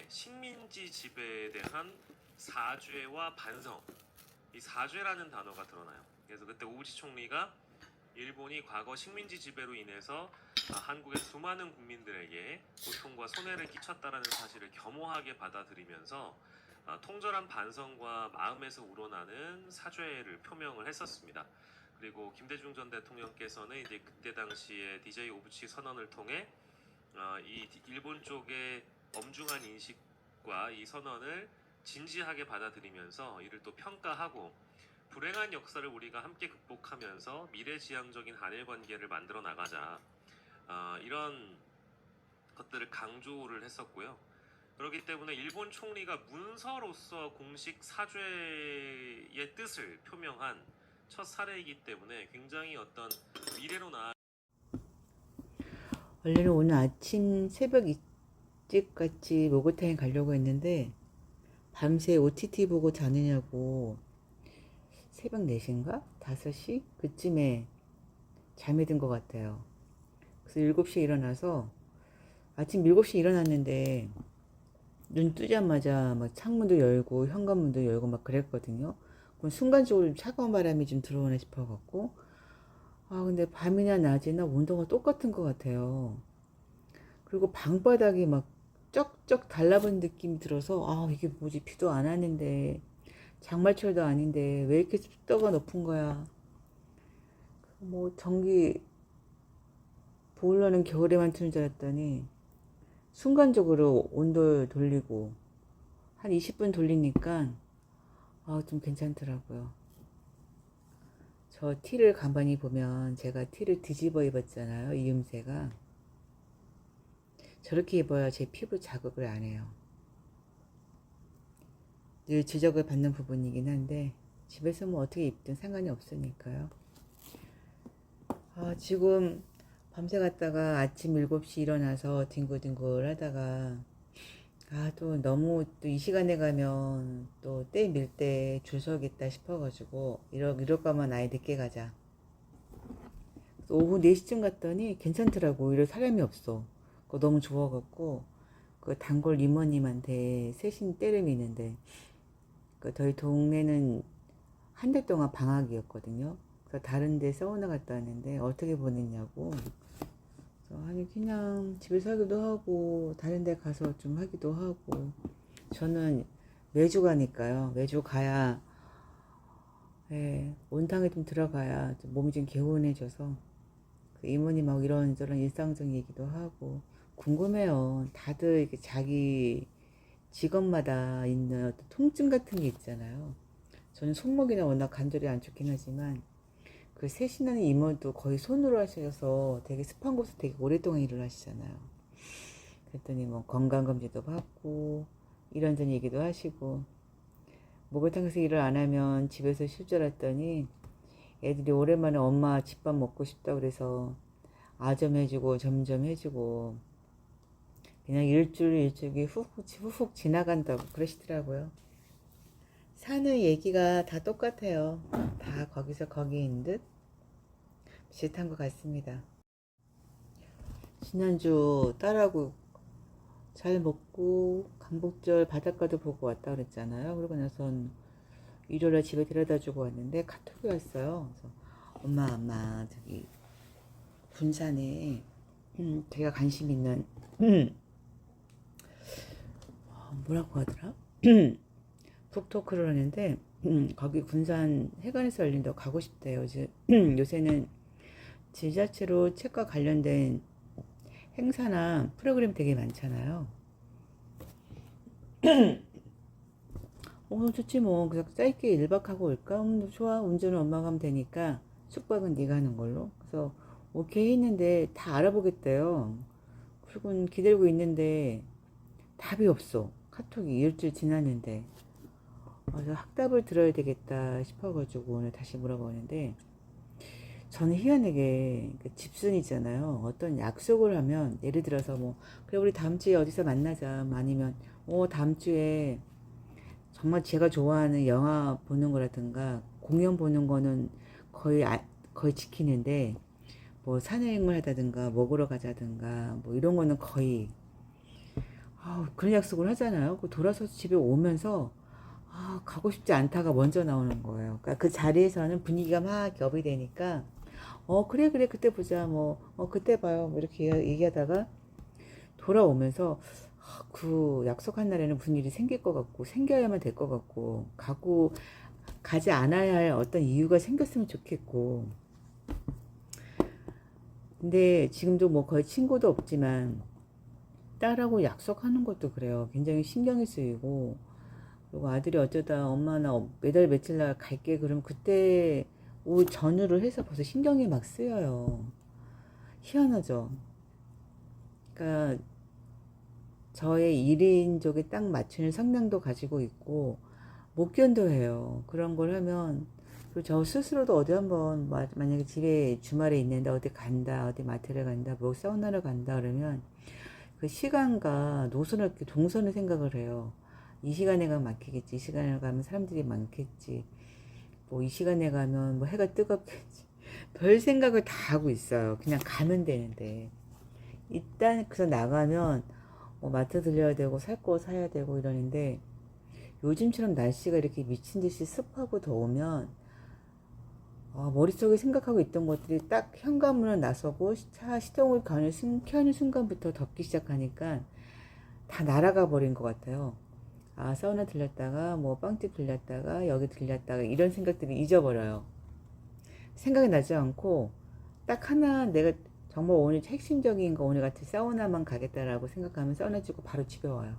일본의 식민지 지배에 대한 사죄와 반성, 이 사죄라는 단어가 드러나요. 그래서 그때 오부치 총리가 일본이 과거 식민지 지배로 인해서 한국의 수많은 국민들에게 고통과 손해를 끼쳤다라는 사실을 겸허하게 받아들이면서 통절한 반성과 마음에서 우러나는 사죄를 표명을 했었습니다. 그리고 김대중 전 대통령께서는 이제 그때 당시에 DJ 오부치 선언을 통해 이 일본 쪽의 엄중한 인식과 이 선언을 진지하게 받아들이면서 이를 또 평가하고 불행한 역사를 우리가 함께 극복하면서 미래지향적인 한일 관계를 만들어 나가자, 이런 것들을 강조를 했었고요. 그렇기 때문에 일본 총리가 문서로서 공식 사죄의 뜻을 표명한 첫 사례이기 때문에 굉장히 어떤 미래로 나 원래는 오늘 아침 새벽 일찍같이 목욕탕에 가려고 했는데 밤새 OTT 보고 자느냐고 새벽 4시인가? 5시? 그쯤에 잠이 든 것 같아요. 그래서 7시에 일어나서 아침 7시에 일어났는데 눈 뜨자마자 막 창문도 열고 현관문도 열고 막 그랬거든요. 그럼 순간적으로 좀 차가운 바람이 좀 들어오나 싶어갖고 근데 밤이나 낮이나 온도가 똑같은 것 같아요. 그리고 방바닥이 막 쩍쩍 달라붙는 느낌이 들어서 이게 뭐지, 비도 안 왔는데 장마철도 아닌데 왜 이렇게 습도가 높은 거야. 뭐 전기 보일러는 겨울에만 트는 줄 알았더니 순간적으로 온도 돌리고 한 20분 돌리니까 좀 괜찮더라고요. 저 티를 가만히 보면 제가 티를 뒤집어 입었잖아요. 이음새가 저렇게 입어야 제 피부 자극을 안 해요. 늘 지적을 받는 부분이긴 한데 집에서 뭐 어떻게 입든 상관이 없으니까요. 지금 밤새 갔다가 아침 7시 일어나서 뒹굴뒹굴 하다가 또 너무 또 이 시간에 가면 또 때 밀 때 줄 서겠다 싶어가지고 이럴 거면 아예 늦게 가자. 오후 4시쯤 갔더니 괜찮더라고. 오히려 사람이 없어. 그거 너무 좋아갖고 그 단골 이모님한테 세신 때를 미는데 저희 동네는 한 달 동안 방학이었거든요. 그래서 다른 데 사우나 갔다 왔는데 어떻게 보냈냐고. 아니 그냥 집에서 하기도 하고 다른 데 가서 좀 하기도 하고 저는 매주 가니까요. 매주 가야 온탕에 좀 들어가야 좀 몸이 좀 개운해져서 그 이모님하고 이런저런 일상적 얘기도 하고 궁금해요. 다들 이렇게 자기 직업마다 있는 어떤 통증 같은 게 있잖아요. 저는 손목이나 워낙 관절이 안 좋긴 하지만 그 세신하는 이모도 거의 손으로 하셔서 되게 습한 곳에 되게 오랫동안 일을 하시잖아요. 그랬더니 뭐 건강검진도 받고 이런저런 얘기도 하시고 목욕탕에서 일을 안 하면 집에서 쉴 줄 알았더니 애들이 오랜만에 엄마 집밥 먹고 싶다 그래서 아점 해주고 점점 해주고 그냥 일주일이 훅훅 지나간다고 그러시더라고요. 사는 얘기가 다 똑같아요. 다 거기서 거기인 듯 비슷한 것 같습니다. 지난주 딸하고 잘 먹고 강복절 바닷가도 보고 왔다 그랬잖아요. 그러고 나선 일요일에 집에 데려다 주고 왔는데 카톡이 왔어요. 그래서 엄마 저기 군산에 제가 관심 있는 뭐라고 하더라? 북토크를 하는데 거기 군산 해관에서 열린다고 가고 싶대요. 요새는 지자체로 책과 관련된 행사나 프로그램 되게 많잖아요. 좋지 뭐. 그래서 짧게 1박 하고 올까? 좋아. 운전은 엄마가 하면 되니까 숙박은 네가 하는 걸로. 그래서 오케이 했는데 다 알아보겠대요. 그리고 기다리고 있는데 답이 없어. 카톡이 일주일 지났는데. 그래서 확답을 들어야 되겠다 싶어가지고 오늘 다시 물어보는데 저는 희한하게 집순이잖아요. 어떤 약속을 하면 예를 들어서 뭐 그래 우리 다음 주에 어디서 만나자 아니면 다음 주에 정말 제가 좋아하는 영화 보는 거라든가 공연 보는 거는 거의 지키는데 뭐 산행을 하다든가 먹으러 가자든가 뭐 이런 거는 거의 그런 약속을 하잖아요. 돌아서 집에 오면서 가고 싶지 않다가 먼저 나오는 거예요. 그러니까 그 자리에서는 분위기가 막 겹이 되니까 그래 그래 그때 보자 뭐 그때 봐요 뭐 이렇게 얘기하다가 돌아오면서 그 약속한 날에는 무슨 일이 생길 것 같고 생겨야만 될 것 같고 가지 않아야 할 어떤 이유가 생겼으면 좋겠고 근데 지금도 뭐 거의 친구도 없지만 딸하고 약속하는 것도 그래요. 굉장히 신경이 쓰이고 그리고 아들이 어쩌다 엄마 나 매달 며칠 날 갈게 그러면 그때 오 전후를 해서 벌써 신경이 막 쓰여요. 희한하죠. 그러니까 저의 1인족에 딱 맞추는 성향도 가지고 있고 못 견뎌해요. 그런 걸 하면 그리고 저 스스로도 어디 한번 만약에 집에 주말에 있는데 어디 간다 어디 마트를 간다 뭐 사우나를 간다 그러면 그 시간과 노선을 이렇게 동선을 생각을 해요. 이 시간에 가면 막히겠지. 이 시간에 가면 사람들이 많겠지. 뭐 이 시간에 가면 뭐 해가 뜨겁겠지. 별 생각을 다 하고 있어요. 그냥 가면 되는데. 일단 그래서 나가면 뭐 마트 들려야 되고 살 거 사야 되고 이러는데 요즘처럼 날씨가 이렇게 미친 듯이 습하고 더우면 머릿속에 생각하고 있던 것들이 딱 현관문을 나서고 차 시동을 켜는 순간부터 덥기 시작하니까 다 날아가 버린 것 같아요. 사우나 들렸다가 뭐 빵집 들렸다가 여기 들렸다가 이런 생각들이 잊어버려요. 생각이 나지 않고 딱 하나 내가 정말 오늘 핵심적인 거 오늘 같은 사우나만 가겠다라고 생각하면 사우나 찍고 바로 집에 와요.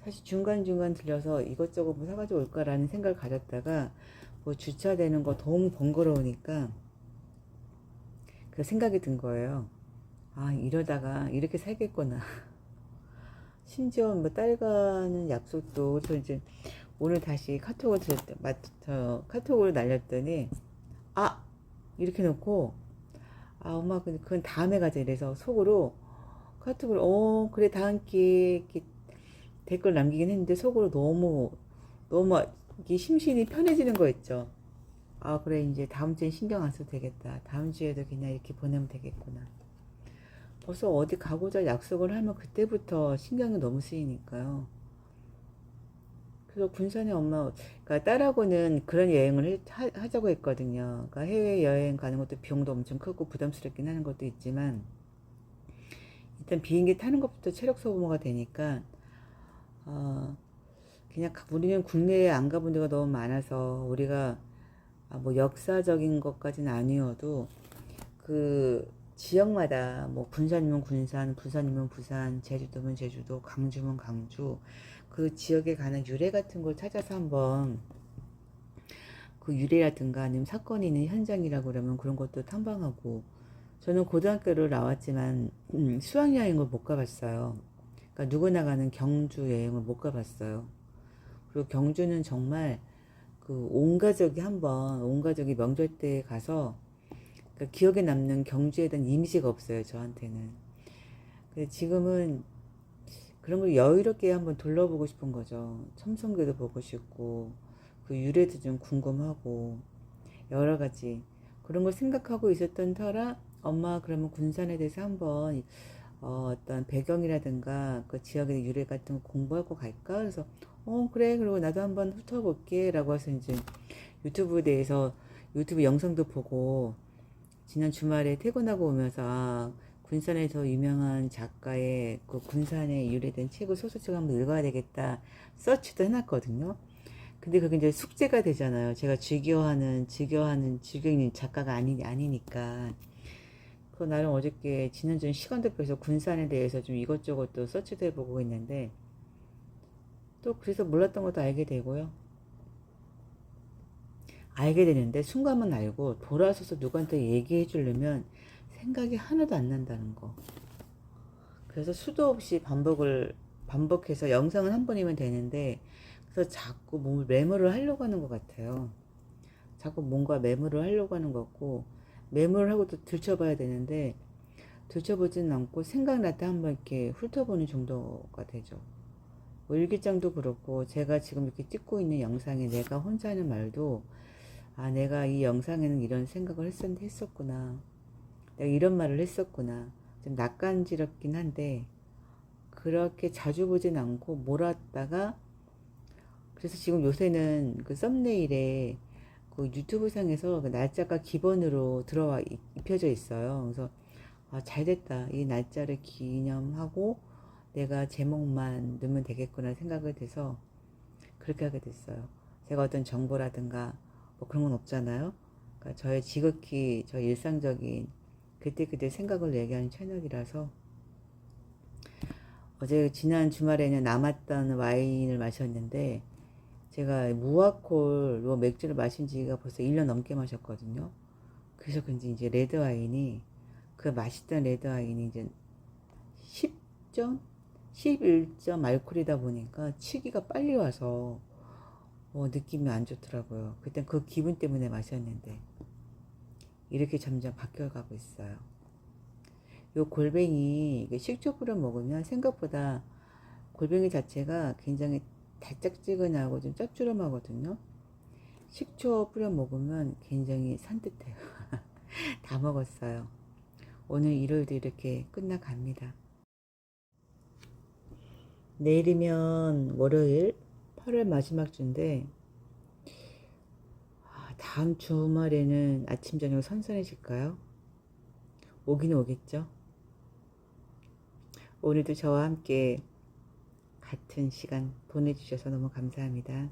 사실 중간중간 들려서 이것저것 뭐 사가지고 올까라는 생각을 가졌다가 뭐 주차되는 거 너무 번거로우니까 그 생각이 든 거예요. 이러다가 이렇게 살겠구나. 심지어 뭐 딸과는 약속도 저 이제 오늘 다시 카톡을 날렸더니 이렇게 놓고 엄마 그건 다음에 가자 이래서 속으로 카톡을 그래 다음 기회에 이렇게 댓글 남기긴 했는데 속으로 너무 이게 심신이 편해지는 거 있죠. 그래 이제 다음 주엔 신경 안 써도 되겠다. 다음 주에도 그냥 이렇게 보내면 되겠구나. 벌써 어디 가고자 약속을 하면 그때부터 신경이 너무 쓰이니까요. 그래서 군산에 그러니까 딸하고는 그런 여행을 하자고 했거든요. 그러니까 해외여행 가는 것도 비용도 엄청 크고 부담스럽긴 하는 것도 있지만 일단 비행기 타는 것부터 체력 소모가 되니까 그냥 우리는 국내에 안 가본 데가 너무 많아서 우리가 뭐 역사적인 것까지는 아니어도 그 지역마다 뭐 군산이면 군산, 부산이면 부산, 제주도면 제주도, 강주면 강주 그 지역에 가는 유래 같은 걸 찾아서 한번 그 유래라든가 아니면 사건이 있는 현장이라고 그러면 그런 것도 탐방하고 저는 고등학교를 나왔지만 수학여행을 못 가봤어요. 그러니까 누구나 가는 경주 여행을 못 가봤어요. 그리고 경주는 정말 그 온 가족이 명절 때 가서 그러니까 기억에 남는 경주에 대한 이미지가 없어요, 저한테는. 근데 지금은 그런 걸 여유롭게 한번 둘러보고 싶은 거죠. 첨성교도 보고 싶고 그 유래도 좀 궁금하고 여러 가지 그런 걸 생각하고 있었던 터라 엄마 그러면 군산에 대해서 한번 어떤 배경이라든가 그 지역의 유래 같은 거 공부하고 갈까? 그래서 그래 그리고 나도 한번 훑어볼게 라고 해서 이제 유튜브 영상도 보고 지난 주말에 퇴근하고 오면서 군산에서 유명한 작가의 그 군산에 유래된 책을 소설책 한번 읽어야 되겠다 서치도 해놨거든요. 근데 그게 이제 숙제가 되잖아요. 제가 즐겨 읽는 작가가 아니니까. 그 나름 어저께 지난주에 시간도 빼서 군산에 대해서 좀 이것저것 또 서치도 해보고 있는데 또 그래서 몰랐던 것도 알게 되고요. 알게 되는데 순간만 알고 돌아서서 누구한테 얘기해 주려면 생각이 하나도 안 난다는 거. 그래서 수도 없이 반복해서 영상은 한 번이면 되는데 그래서 자꾸 몸을 매몰을 하려고 하는 것 같아요. 자꾸 뭔가 매몰을 하려고 하는 것 같고 매몰을 하고 또 들춰봐야 되는데 들춰보지는 않고 생각날 때 한번 이렇게 훑어보는 정도가 되죠. 뭐 일기장도 그렇고 제가 지금 이렇게 찍고 있는 영상에 내가 혼자 하는 말도 내가 이 영상에는 이런 생각을 했었구나. 내가 이런 말을 했었구나. 좀 낯간지럽긴 한데 그렇게 자주 보진 않고 몰았다가, 그래서 지금 요새는 그 썸네일에 그 유튜브 상에서 그 날짜가 기본으로 들어와 입혀져 있어요. 그래서 아, 잘 됐다. 이 날짜를 기념하고 내가 제목만 넣으면 되겠구나 생각을 해서 그렇게 하게 됐어요. 제가 어떤 정보라든가 뭐 그런 건 없잖아요. 그러니까 저의 지극히 저 일상적인 그때그때 생각을 얘기하는 채널이라서, 어제 지난 주말에는 남았던 와인을 마셨는데, 제가 무화콜 요 맥주를 마신 지가 벌써 1년 넘게 마셨거든요. 그래서 그런지 이제 레드 와인이, 그 맛있던 레드 와인이 이제 10점? 11점 알코올이다 보니까 치기가 빨리 와서 느낌이 안 좋더라고요. 그땐 그 기분 때문에 마셨는데 이렇게 점점 바뀌어가고 있어요. 요 골뱅이 식초 뿌려 먹으면 생각보다 골뱅이 자체가 굉장히 달짝지근하고 좀 짭조름하거든요. 식초 뿌려 먹으면 굉장히 산뜻해요. 다 먹었어요. 오늘 일요일도 이렇게 끝나갑니다. 내일이면 월요일 8월 마지막 주인데, 다음 주말에는 아침 저녁 선선해질까요? 오긴 오겠죠. 오늘도 저와 함께 같은 시간 보내주셔서 너무 감사합니다.